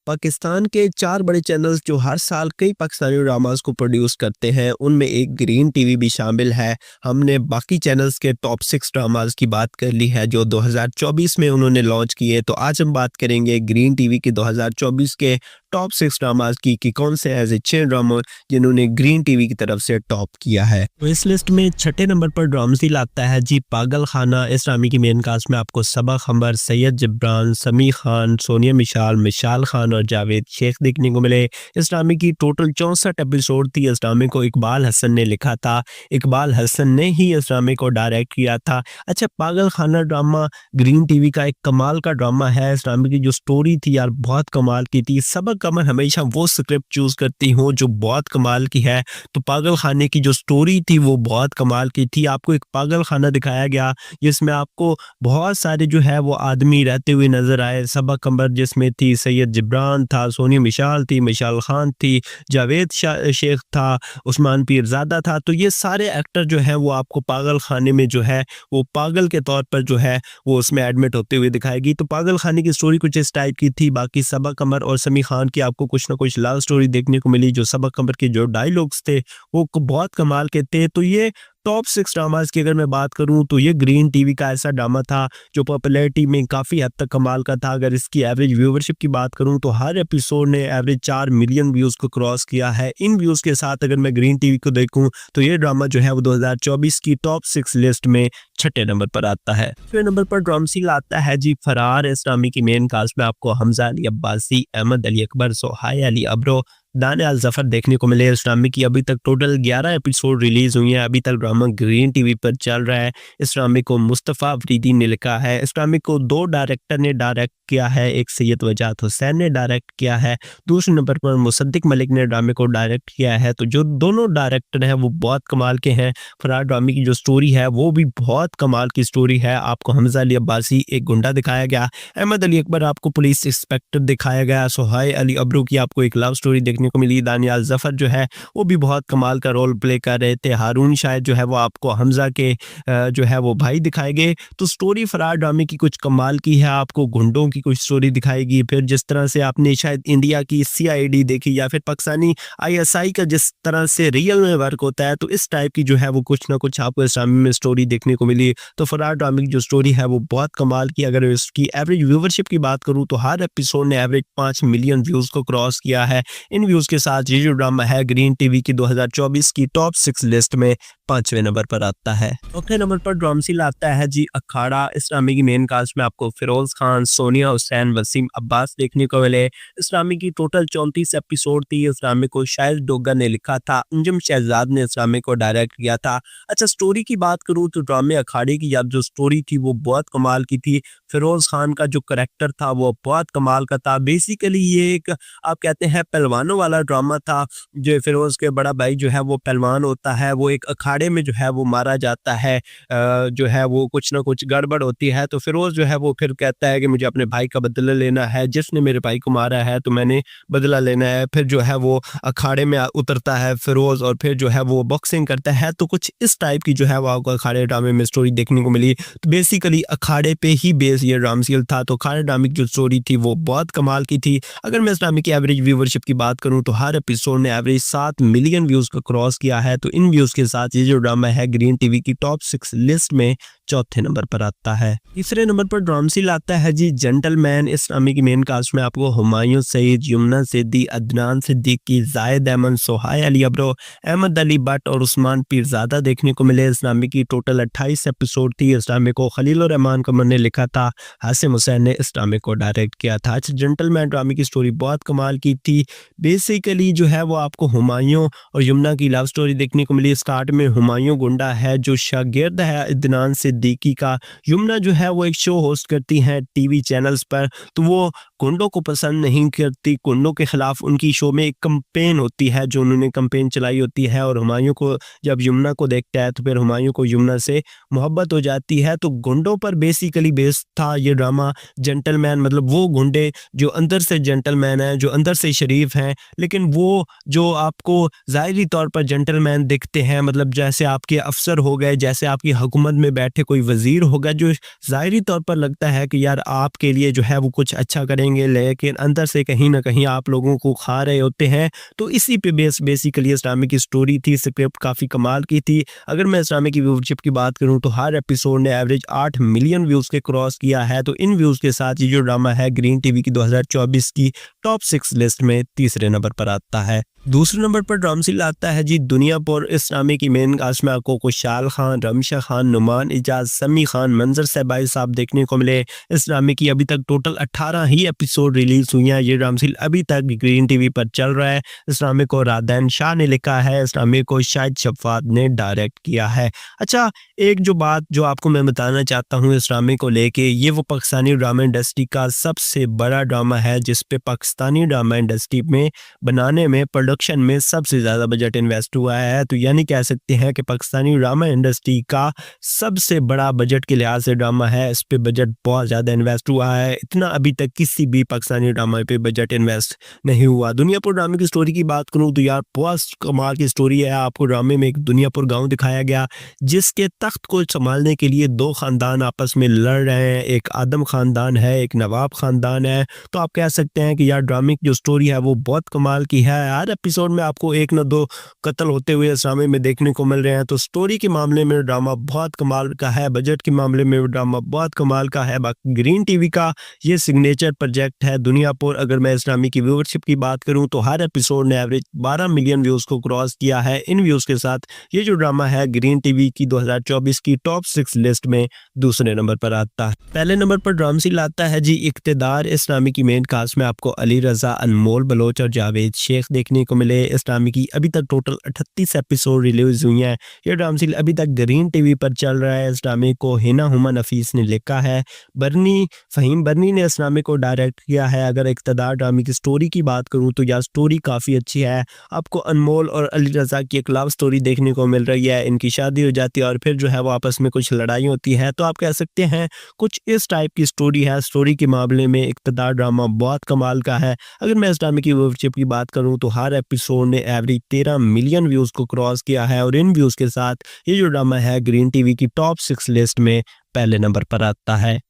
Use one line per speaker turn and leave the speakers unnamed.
पाकिस्तान के 4 बड़े चैनल्स जो हर साल कई पाकिस्तानी ड्रामास को प्रोड्यूस करते हैं, उनमें एक ग्रीन टीवी भी शामिल है। हमने बाकी चैनल्स के टॉप 6 ड्रामास की बात कर ली है जो 2024 में उन्होंने लॉन्च किए। तो आज हम बात करेंगे ग्रीन टीवी के 2024 के टॉप 6 ड्रामास की कि कौन से ऐसे 6 ड्रामा जिन्होंने ग्रीन टीवी की तरफ से टॉप किया है। तो इस लिस्ट में छठे नंबर पर ड्रामसी लाता है जी पागल खाना। इस ड्रामे की मेन कास्ट में आपको सबा खंबर, सैयद जिब्रान, समी खान, सोनिया मिशाल, मिशाल खान और जावेद शेख देखने को मिले। इस ड्रामे की टोटल 64 एपिसोड थी। इस ड्रामे को इकबाल हसन ने लिखा था। इकबाल हसन ने ही इस ड्रामे को डायरेक्ट किया था। अच्छा, पागल खाना ड्रामा ग्रीन टीवी का एक कमाल का ड्रामा है। इस ड्रामे की जो स्टोरी थी यार बहुत कमाल की थी। सबक कमर हमेशा वो स्क्रिप्ट चूज करती हूँ जो बहुत कमाल की है। तो पागल खाने की जो स्टोरी थी वो बहुत कमाल की थी। आपको एक पागल खाना दिखाया गया जिसमें आपको बहुत सारे जो है वो आदमी रहते हुए नजर आए। सबा कमर जिसमें थी, सैयद जिब्रान था, सोनिया मिशाल थी, मिशाल खान थी, जावेद शेख था, उस्मान पीरजादा था। तो ये सारे एक्टर जो है वो आपको पागल खाने में जो है वो पागल के तौर पर जो है वो उसमें एडमिट होते हुए दिखाएगी। तो पागल खाने की स्टोरी कुछ इस टाइप की थी। बाकी सबा कमर और समी खान की आपको कुछ ना कुछ लव स्टोरी देखने को मिली। जो सबा कमर के जो डायलॉग्स थे वो बहुत कमाल के थे। तो ये टॉप 6 ड्रामास की अगर मैं बात करूं तो ये ग्रीन टीवी का ऐसा ड्रामा था जो पॉपुलैरिटी में काफ़ी हद तक कमाल का था। अगर इसकी एवरेज व्यूवरशिप की बात करूं तो हर एपिसोड ने एवरेज 4 मिलियन व्यूज़ को क्रॉस किया है। इन व्यूज़ के साथ अगर मैं ग्रीन टीवी को देखूं तो ये ड्रामा जो है वो 2024 की टॉप 6 लिस्ट में छठे नंबर पर आता है। छठे नंबर पर ड्रामसी आता है जी फरार। इस ड्रामे की मेन कास्ट में आपको हमजा अली अब्बासी, अहमद अली अकबर, सोहाय अली अब्रो, दानियाल जफर देखने को मिले। इस ड्रामे की अभी तक टोटल 11 एपिसोड रिलीज हुई हैं। अभी तक ड्रामा ग्रीन टीवी पर चल रहा है। इस ड्रामे को मुस्तफ़ा अफरीदी ने लिखा है। इस ड्रामे को 2 डायरेक्टर ने डायरेक्ट किया है। एक सैयद वजाहत हुसैन ने डायरेक्ट किया है। दूसरे नंबर पर मुसद्दिक मलिक ने ड्रामे को डायरेक्ट किया है। तो जो दोनों डायरेक्टर हैं वो बहुत कमाल के हैं। फरार ड्रामे की जो स्टोरी है वो भी बहुत कमाल की स्टोरी है। आपको हमजा अली अब्बासी एक गुंडा दिखाया गया, अहमद अली अकबर आपको पुलिस इंस्पेक्टर दिखाया गया, सोहाय अली अब्रू की आपको एक लव स्टोरी देखने को मिली, दानियाल जफर जो है वो भी बहुत कमाल का रोल प्ले कर रहे थे, हारून शायद जो है वो आपको हमजा के जो है वो भाई दिखाए गए। तो स्टोरी फरार ड्रामे की कुछ कमाल की है। आपको गुंडों की कुछ स्टोरी दिखाएगी। फिर जिस तरह से आपने शायद इंडिया की CID देखी या फिर पाकिस्तानी ISI का जिस तरह से रियल में वर्क होता है, तो इस टाइप की जो है वो कुछ ना कुछ आपको इस ड्रामे में स्टोरी देखने को मिली। तो फरार ड्रामे की जो स्टोरी है वो बहुत कमाल की। अगर इसकी एवरेज व्यूवरशिप की बात करूं तो हर एपिसोड ने एवरेज 5 मिलियन व्यूज को क्रॉस किया है। इन व्यूज के साथ ये जो ड्रामा है ग्रीन टीवी की 2024 की टॉप 6 लिस्ट में 5वें नंबर पर आता है। चौथे नंबर पर ड्रामसी लाता है जी अखाड़ा। इस ड्रामे की मेन कास्ट में आपको फिरोज खान, सोनिया हुसैन, वसीम अब्बास देखने को मिले। इस ड्रामे की टोटल 34 एपिसोड थी। इस ड्रामे को शायद डोगर ने लिखा था। अंजुम शहजाद ने इस ड्रामे को डायरेक्ट किया था। अच्छा, स्टोरी की बात करूं तो ड्रामे अखाड़े की जो स्टोरी थी वो बहुत कमाल की थी। फिरोज खान का जो करेक्टर था वो बहुत कमाल का था। बेसिकली ये एक आप कहते हैं पहलवानों वाला ड्रामा था। जो फिरोज के बड़ा भाई जो है वो पहलवान होता है, वो एक अखाड़े में जो है वो मारा जाता है। जो है वो कुछ ना कुछ गड़बड़ होती है। तो फिरोज जो है वो फिर कहता है कि मुझे अपने भाई का बदला लेना है, जिसने मेरे भाई को मारा है तो मैंने बदला लेना है। फिर जो है वो अखाड़े में उतरता है फिरोज और फिर जो है वो बॉक्सिंग करता है। तो कुछ इस टाइप की जो है वो आपको अखाड़े ड्रामे में स्टोरी देखने को मिली। तो बेसिकली अखाड़े पे ही बेस ये ड्रामा सीरियल था। तो अखाड़े ड्रामे की जो स्टोरी थी वो बहुत कमाल की थी। अगर मैं इस ड्रामे की एवरेज व्यूवरशिप की बात करूं तो हर एपिसोड ने एवरेज 7 मिलियन व्यूज को क्रॉस किया है। तो इन व्यूज के साथ ये जो ड्रामा है ग्रीन टीवी की टॉप 6 लिस्ट में चौथे नंबर पर आता है। तीसरे नंबर पर ड्रामसी लाता है जी जेंटलमैन। इस ड्रामे की मेन कास्ट में आपको हुमायूं सईद, यमुना सिद्दी, अदनान सिद्दीकी, जायद अहमद, सोहाय अली अब्रो, अहमद अली भट्ट और उस्मान पीरजादा देखने को मिले। इस ड्रामे की टोटल 28 एपिसोड थी। इस ड्रामे को खलील रहमान कमर ने लिखा था। हासिम हुसैन ने इस ड्रामे को डायरेक्ट किया था। अच्छा, जेंटलमैन ड्रामे की स्टोरी बहुत कमाल की थी। बेसिकली जो है वो आपको हुमायूं और यमुना की लव स्टोरी देखने को मिली। स्टार्ट में हुमायूं गुंडा है जो शागिर्द है अदनान सिद्दीकी का। यमुना जो है वो एक शो होस्ट करती हैं टीवी चैनल्स पर। तो वो गुंडों को पसंद नहीं करती। गुंडों के खिलाफ उनकी शो में एक कंपेन होती है जो उन्होंने कंपेन चलाई होती है। और हुमायूं को जब यमुना को देखता है तो फिर हुमायूं को यमुना से मोहब्बत हो जाती है। तो गुंडों पर बेसिकली बेस्ड था ये ड्रामा जेंटलमैन। मतलब वो गुंडे जो अंदर से जेंटलमैन हैं, जो अंदर से शरीफ हैं, लेकिन वो जो आपको ज़ाहिरी तौर पर जेंटलमैन दिखते हैं, मतलब जैसे आपके अफसर हो गए, जैसे आपकी हुकूमत में बैठे कोई वज़ीर होगा जो ज़ाहिरी तौर पर लगता है कि यार आपके लिए जो है वो कुछ अच्छा करेंगे, लेकिन अंदर से कहीं न कहीं आप लोगों को खा रहे होते हैं। तो इसी पे बेसिकली इस ड्रामे की स्टोरी थी, स्क्रिप्ट काफ़ी कमाल की थी। अगर मैं इस ड्रामे की व्यूअरशिप की बात करूँ तो हर एपिसोड ने एवरेज 8 मिलियन व्यूज़ के क्रॉस किया है। तो इन व्यूज़ के साथ ये जो ड्रामा है ग्रीन टीवी की 2024 की टॉप 6 लिस्ट में तीसरे नंबर पर आता है। दूसरे नंबर पर ड्रामसिल आता है जी दुनियापुर। इस ड्रामे की मेन कास्ट में आपको खुशहाल खान, रमशा खान, नुमान इजाज, समी खान, मंजर सहबाई साहब देखने को मिले। इस ड्रामे की अभी तक टोटल 18 ही एपिसोड रिलीज हुई हैं। ये ड्रामसिल अभी तक ग्रीन टीवी पर चल रहा है। इस ड्रामे को रादैन शाह ने लिखा है। इस ड्रामे को शाहिद शफ़ात ने डायरेक्ट किया है। अच्छा, एक जो बात जो आपको मैं बताना चाहता हूँ इस ड्रामे को लेके, ये वो पाकिस्तानी ड्रामा इंडस्ट्री का सबसे बड़ा ड्रामा है जिस पे पाकिस्तानी ड्रामा इंडस्ट्री में बनाने में प्रोडक्शन में सबसे ज़्यादा बजट इन्वेस्ट हुआ है। तो यानी कह सकते हैं कि पाकिस्तानी ड्रामा इंडस्ट्री का सबसे बड़ा बजट के लिहाज से ड्रामा है। इस पे बजट बहुत ज़्यादा इन्वेस्ट हुआ है। इतना अभी तक किसी भी पाकिस्तानी ड्रामा पे बजट इन्वेस्ट नहीं हुआ। दुनियापुर ड्रामे की स्टोरी की बात करूँ तो यार बहुत कमाल की स्टोरी है। आपको ड्रामे में एक दुनियापुर गाँव दिखाया गया जिसके तख्त को संभालने के लिए दो ख़ानदान आपस में लड़ रहे हैं। एक आदम ख़ानदान है, एक नवाब ख़ानदान है। तो आप कह सकते हैं कि यार ड्रामे की जो स्टोरी है वो बहुत कमाल की है। हर एपिसोड में आपको एक न दो कत्ल होते हुए इस ड्रामे में देखने को मिल रहे हैं। तो स्टोरी के मामले में ड्रामा बहुत कमाल का है, बजट के मामले में ड्रामा बहुत कमाल का है। बाकी ग्रीन टीवी का ये सिग्नेचर प्रोजेक्ट है दुनियापुर। अगर मैं इस ड्रामे की व्यूअरशिप की बात करूं तो हर एपिसोड ने एवरेज 12 मिलियन व्यूज़ को क्रॉस किया है। इन व्यूज़ के साथ ये जो ड्रामा है ग्रीन टीवी की 2024 की टॉप 6 लिस्ट में दूसरे नंबर पर आता है। पहले नंबर पर ड्रामसिल आता है जी इक़्तिदार। इस ड्रामे की मेन कास्ट में आपको अली रज़ा, अनमोल बलोच और जावेद शेख देखने को मिले। इस ड्रामे की अभी तक टोटल 38 एपिसोड रिलीज हुई हैं। ये ड्रामसिल अभी तक ग्रीन टीवी पर चल रहा है। इस ड्रामे को हिना हुमा नफीस ने लिखा है। फ़हीम बरनी ने इस ड्रामे को डायरेक्ट किया है। अगर इक़्तिदार ड्रामे की स्टोरी की बात करूँ तो यह स्टोरी काफ़ी अच्छी है। आपको अनमोल और अली रज़ा की एक लव स्टोरी देखने को मिल रही है। इनकी शादी हो जाती है और फिर जो है वो आपस में कुछ लड़ाई होती है। तो आप कह सकते हैं कुछ इस टाइप की स्टोरी है। स्टोरी के मामले में इक़्तिदार ड्रामा बहुत कमाल का है। अगर मैं इस ड्रामे की व्यूअरशिप की बात करूं तो हर एपिसोड ने एवरेज 13 मिलियन व्यूज़ को क्रॉस किया है और इन व्यूज़ के साथ ये जो ड्रामा है ग्रीन टीवी की टॉप 6 लिस्ट में पहले नंबर पर आता है।